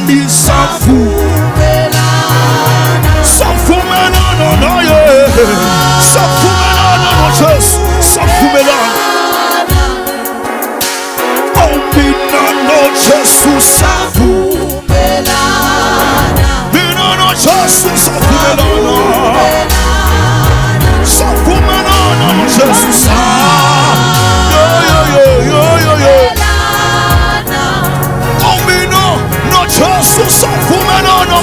Suwandi Safumelana, yeah. Safumelana, Jesus. Safumelana. Ombinano, Jesus. Safumelana. Binano, Jesus. Safumelana. Safumelana, Jesus. Jesus, Safumelana,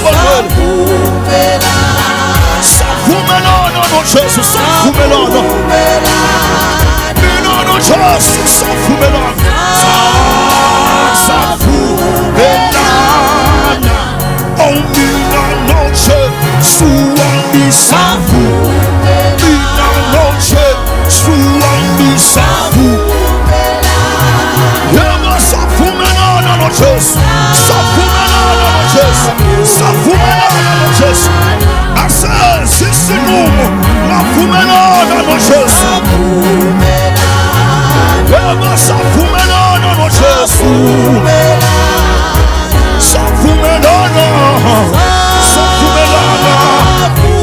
Safumelana, Jesus, Safumelana, Binano, Jesus, Safumelana, Safumelana, Ombinano, Suwandi Safu, Binano, Suwandi Safu, Yema Safumelana, Jesus, Safumelana, Jesus. I said, Sisi Numo, Safumelana, Jesus. Yema Safumelana, Jesus. Safumelana, Safumelana,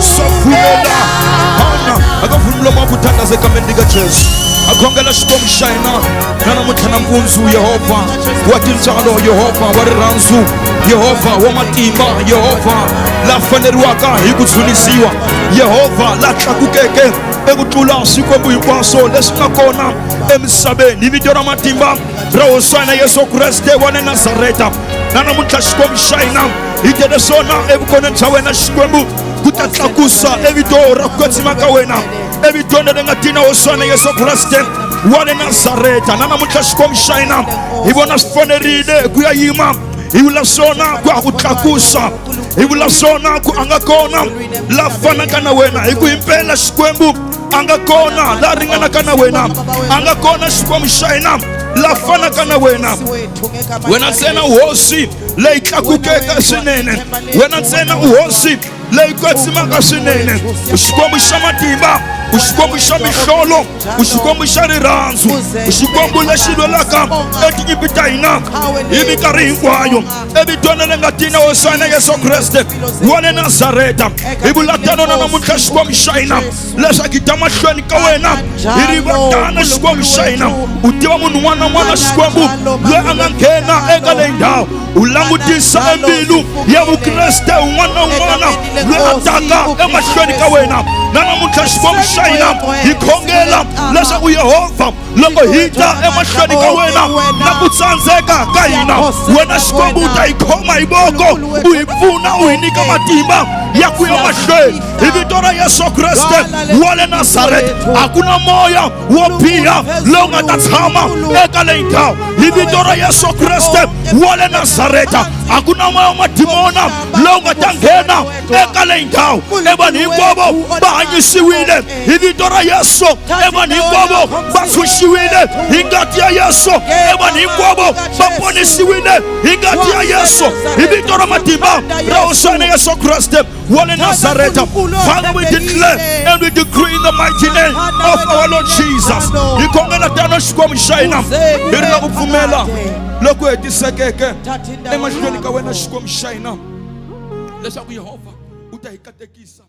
Safumelana. Akafumula mabutaka zekamendika Jesus. Akongela shikom shaina nana mutana mgunzu Yehova watinzalo Yehova wariranzu Yehova wamatimba Yehova la fanerwaka ikutsunisiwa Yehova la tlakukeke ekutula sikwembu inkwaso lesingakona emsabeni ibidora matimba rawosana Yesu Kriste wane Nazareta nana mutla shikom shaina itede sona ebukona tawena shikwembu kutatlakusa evidora kwetimaka wena evidona lengatina osana Yesu Kriste wane Nazareta nana mutla shikom shaina ibona sfoneride kuyayima ibula sona kwa kutlakusa ibula sona ku angakona la fana kana wena ikuimpela shikwembu angakona la ringana kana wena angakona shikom shaina la fana kana wena tsena uhosi le itlakukeka sinene wena tsena uhosi le ikwetimaka sinene ushikombisha matimba ushikombisha mihlolo ushikombisha riranzu ushikombula shilo laka etikipitaina imikari hinkwayo ebidonele ngatina osana Yesu Kriste wane Nazareta ibulatano na namutla shikombishaina lesa kitamahlweni ka wena iribatana shikombishaina utiwa mwana shikwembu le angangena eka le ndawo ulangutisa embilu ya uKriste umwana le ataka emahlweni ka wena nana mutla shikomshaina ikhongela lesa uYehova loko hita emahlweni ka wena nakutsandzeka ka hina wena shikwembu utayikhoma iboko uyifuna uyinika matimba ya kuya mahlweni ivito Yesu Kriste wale Nazareth hakuna moya wopia lo ngatatshama eka le ndawo ivito Yesu Kriste wale Nazareth hakuna moya madimona lo ngatangena eka le ndawo ebani inkobo bahanyisiwile ivito Yesu ebani inkobo basushiwile ingati ya Yesu ebani inkobo baponisiwile ingati ya Yesu ivito matimba rawosana Yesu Kriste wale Nazareth. Father, we declare and we decree in the mighty name of our Lord Jesus. Ikongela tano shikom shaina irina kufumela loko etisekeke emashweni ka wena shikom shaina lesa ku Yehova utahikatekisa